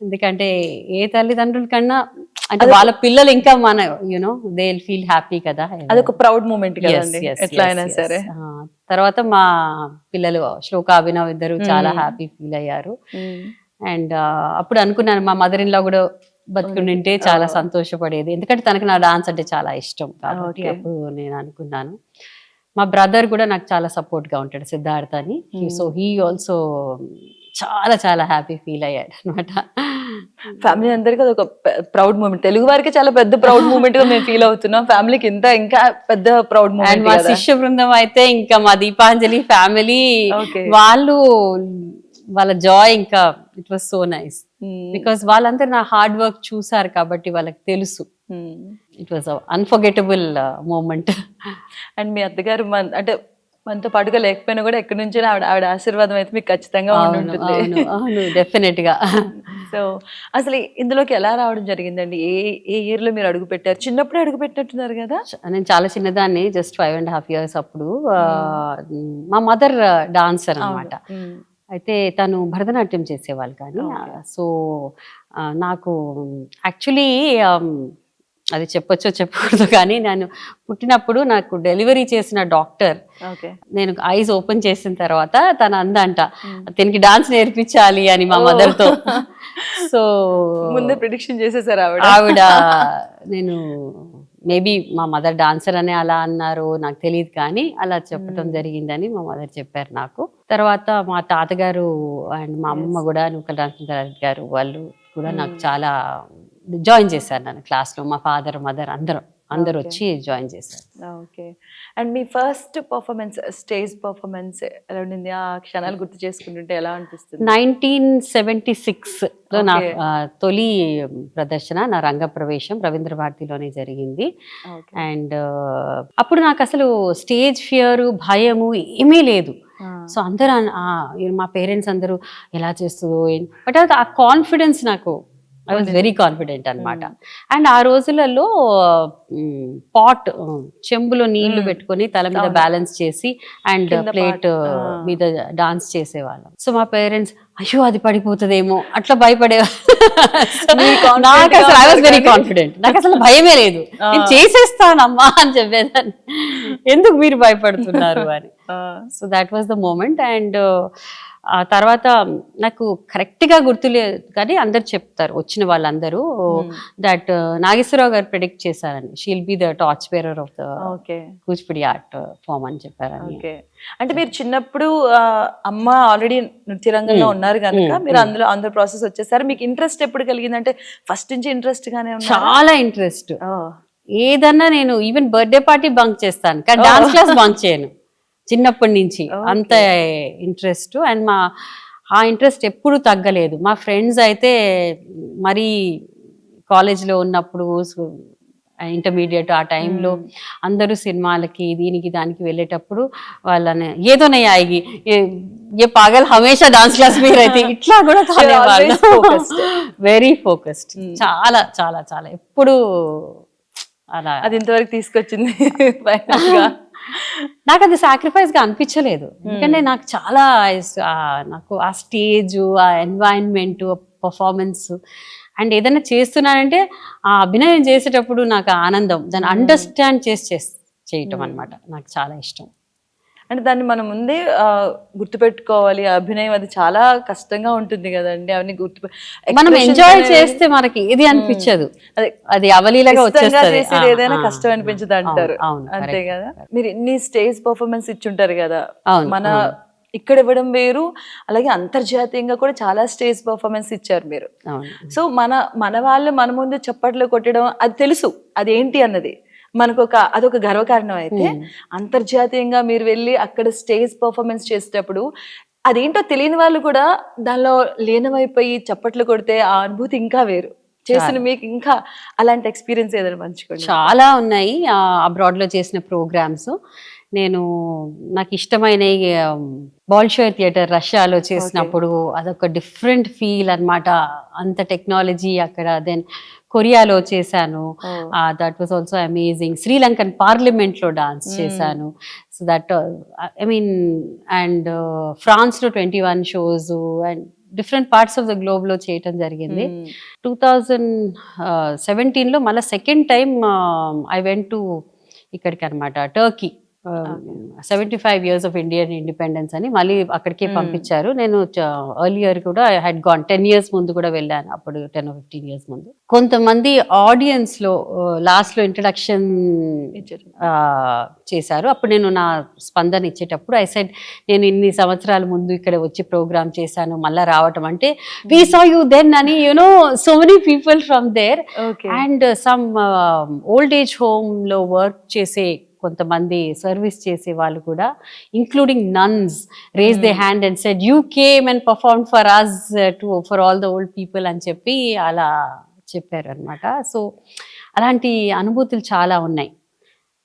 ఎందుకంటే ఏ తల్లిదండ్రుల కన్నా అంటే వాళ్ళ పిల్లలు ఇంకా మన you know they will feel happy కదా. అదొక ప్రౌడ్ మూమెంట్ కదండి ఎట్లా అయినా సరే. తర్వాత మా పిల్లలు శ్లోక అభినవ్ ఇద్దరు చాలా హ్యాపీ ఫీల్ అయ్యారు. అండ్ అప్పుడు అనుకున్నాను మా మదర్ ఇన్ లా కూడా బతుకుంటే చాలా సంతోషపడేది, ఎందుకంటే తనకు నా డాన్స్ అంటే చాలా ఇష్టం కాబట్టి అప్పుడు నేను అనుకున్నాను. మా బ్రదర్ కూడా నాకు చాలా సపోర్ట్ గా ఉంటాడు, సిద్ధార్థ్ అని. సో హీ ఆల్సో చాలా చాలా హ్యాపీ ఫీల్ అయ్యాడు అనమాట. ఫ్యామిలీ అందరికి అదొక ప్రౌడ్ మూమెంట్, తెలుగు వారికి చాలా పెద్ద ప్రౌడ్ మూమెంట్ గా మేము ఫీల్ అవుతున్నాం, ఫ్యామిలీకి ఇంకా పెద్ద ప్రౌడ్ మూమెంట్. అండ్ మా శిష్య బృందం అయితే ఇంకా మా దీపాంజలి ఫ్యామిలీ వాళ్ళు వాళ్ళ జాయ్ ఇంకా it was so nice because వాళ్ళందరూ నా హార్డ్ వర్క్ చూసారు కాబట్టి వాళ్ళకి తెలుసు. It was unforgettable moment. And మీ అత్తగారు అంటే మనతో పాటుగా లేకపోయినా కూడా ఎక్కడి నుంచి ఆవిడ ఆశీర్వాదం అయితే మీకు ఖచ్చితంగా ఉంటుంది. డెఫినెట్ గా. సో అసలు ఇందులోకి ఎలా రావడం జరిగిందండి? ఏ ఇయర్ లో మీరు అడుగు పెట్టారు? చిన్నప్పుడే అడుగు పెట్టినట్టున్నారు కదా. నేను చాలా చిన్నదాన్ని, జస్ట్ 5.5 years అప్పుడు. మా మదర్ డాన్సర్ అన్నమాట, అయితే తను భరతనాట్యం చేసేవాళ్ళు. కానీ సో నాకు యాక్చువల్లీ అది చెప్పొచ్చో చెప్పకూడదు కానీ నేను పుట్టినప్పుడు నాకు డెలివరీ చేసిన డాక్టర్ నేను ఐస్ ఓపెన్ చేసిన తర్వాత తను అందంట దీనికి డాన్స్ నేర్పించాలి అని మా మదర్ తో. సో ముందే ప్రిడిక్షన్ చేసేసారు ఆవిడ. నేను మేబీ మా మదర్ డాన్సర్ అని అలా అన్నారు, నాకు తెలియదు, కానీ అలా చెప్పడం జరిగిందని మా మదర్ చెప్పారు నాకు. తర్వాత మా తాతగారు అండ్ మా అమ్మమ్మ కూడా నూకల రామచంద్రారెడ్డి గారు వాళ్ళు కూడా నాకు చాలా జాయిన్ చేశారు నన్ను క్లాస్లో. మా ఫాదర్ మదర్ అందరు వచ్చి జాయిన్ చేశారు. Okay. And me first performance, stage performance ఎలా ఉండింది? ఆ క్షణాలు గుర్తు చేసుకుంటుంటే ఎలా అనిపిస్తుంది? 1976లో నా తొలి ప్రదర్శన, నా రంగ ప్రవేశం రవీంద్ర భారతిలోనే జరిగింది. అండ్ అప్పుడు నాకు అసలు స్టేజ్ ఫియర్, భయము ఏమీ లేదు. సో అందరూ మా పేరెంట్స్ అందరూ ఎలా చేస్తుందో, బట్ ఆ కాన్ఫిడెన్స్ నాకు, ఐ వాజ్ వెరీ కాన్ఫిడెంట్ అనమాట. అండ్ ఆ రోజులలో పాట్ చెంబులో నీళ్లు పెట్టుకొని తల మీద బ్యాలెన్స్ చేసి అండ్ ప్లేట్ మీద డాన్స్ చేసేవాళ్ళం. సో మా పేరెంట్స్ అయ్యో అది పడిపోతుందేమో అట్లా భయపడేవాళ్ళు. నాకు అసలు ఐ వాజ్ వెరీ కాన్ఫిడెంట్, నాకు అసలు భయమే లేదు, నేను చేసేస్తానమ్మా అని చెప్పేదాన్ని, ఎందుకు మీరు భయపడుతున్నారు అని. So that was the moment. And ఆ తర్వాత నాకు కరెక్ట్ గా గుర్తులేదు కానీ అందరు చెప్తారు వచ్చిన వాళ్ళందరూ దట్ నాగేశ్వరరావు గారు ప్రెడిక్ట్ చేశారని, she'll be the torch bearer of the Kuchipudi art form అని చెప్పారని. అంటే మీరు చిన్నప్పుడు అమ్మ ఆల్రెడీ నృత్య రంగంలో ఉన్నారు కనుక మీరు అందులో ప్రాసెస్ వచ్చేసారు. మీకు ఇంట్రెస్ట్ ఎప్పుడు కలిగింది? అంటే ఫస్ట్ నుంచి ఇంట్రెస్ట్ గానే చాలా ఇంట్రెస్ట్. ఏదన్నా నేను ఈవెన్ బర్త్డే పార్టీ బంక్ చేస్తాను కానీ డాన్స్ క్లాస్ బంక్ చేయను చిన్నప్పటి నుంచి, అంత ఇంట్రెస్ట్. అండ్ ఆ ఇంట్రెస్ట్ ఎప్పుడు తగ్గలేదు. మా ఫ్రెండ్స్ అయితే మరీ కాలేజ్లో ఉన్నప్పుడు ఇంటర్మీడియట్ ఆ టైంలో అందరూ సినిమాలకి దీనికి దానికి వెళ్ళేటప్పుడు వాళ్ళని ఏదోనే ఆగి ఏ పాగల్ హమేషా డాన్స్ క్లాస్ మీద అయితే ఇట్లా కూడా వెరీ ఫోకస్డ్, చాలా చాలా చాలా ఎప్పుడు అలా. అది ఇంతవరకు తీసుకొచ్చింది నాకు అది సాక్రిఫైస్ గా అనిపించలేదు, ఎందుకంటే నాకు చాలా నాకు ఆ స్టేజ్, ఆ ఎన్వైరన్మెంట్, పర్ఫార్మెన్స్ అండ్ ఏదైనా చేస్తున్నానంటే ఆ అభినయం చేసేటప్పుడు నాకు ఆనందం, దాన్ని అండర్స్టాండ్ చేయటం అనమాట నాకు చాలా ఇష్టం. అంటే దాన్ని మనం ముందే గుర్తుపెట్టుకోవాలి. అభినయం అది చాలా కష్టంగా ఉంటుంది కదండి, అవన్నీ మనం ఎంజాయ్ చేస్తే మనకి ఏది అనిపించదు, అది అవలీలగా వచ్చేస్తుంది, ఏదైనా కష్టం అనిపించదు అంటారు. అంతే కదా. మీరు ఇన్ని స్టేజ్ పర్ఫార్మెన్స్ ఇచ్చుంటారు కదా, మన ఇక్కడ ఇవ్వడం వేరు, అలాగే అంతర్జాతీయంగా కూడా చాలా స్టేజ్ పర్ఫార్మెన్స్ ఇచ్చారు మీరు. సో మన వాళ్ళు మన ముందు చప్పట్లు కొట్టడం అది తెలుసు అదేంటి అన్నది మనకు అదొక గర్వకారణం. అయితే అంతర్జాతీయంగా మీరు వెళ్ళి అక్కడ స్టేజ్ పర్ఫార్మెన్స్ చేసేటప్పుడు అదేంటో తెలియని వాళ్ళు కూడా దానిలో లీనమైపోయి చప్పట్లు కొడితే ఆ అనుభూతి ఇంకా వేరు. చేసిన మీకు ఇంకా అలాంటి ఎక్స్పీరియన్స్ ఏదైనా పంచుకోండి. చాలా ఉన్నాయి అబ్రాడ్ లో చేసిన ప్రోగ్రామ్స్. నాకు ఇష్టమైన బాల్షోయ్ థియేటర్ రష్యాలో చేసినప్పుడు అదొక డిఫరెంట్ ఫీల్ అన్నమాట, అంత టెక్నాలజీ అక్కడ. దెన్ కొరియాలో చేశాను, that was also amazing. Sri Lankan parliament లో డాన్స్ చేశాను. So that I mean, and France లో 21 shows, and different parts of the globe లో చేయటం జరిగింది. 2017లో మళ్ళీ second time I went to ఇక్కడికి అనమాట, Turkey. 75 years of Indian independence అని మళ్ళీ అక్కడికే పంపించారు. నేను ఎర్లియర్ కూడా ఐ హ్యాడ్ గాన్ 10 years ముందు కూడా వెళ్ళాను, అప్పుడు 10 or 15 years ముందు. కొంతమంది ఆడియన్స్ లో లాస్ట్ లో ఇంట్రడక్షన్ చేశారు. అప్పుడు నేను నా స్పందన ఇచ్చేటప్పుడు ఐ సెడ్, నేను ఇన్ని సంవత్సరాల ముందు ఇక్కడ వచ్చి ప్రోగ్రామ్ చేశాను, మళ్ళా రావటం అంటే వి సా యూ దెన్ అని, you know so many people from there. And some old age home లో వర్క్ చేసే కొంతమంది సర్వీస్ చేసే వాళ్ళు కూడా, including nuns, raise they hand and said you came and perform for us for all the old people అని చెప్పి అలా చెప్పారు అనమాట. సో అలాంటి అనుభూతులు చాలా ఉన్నాయి.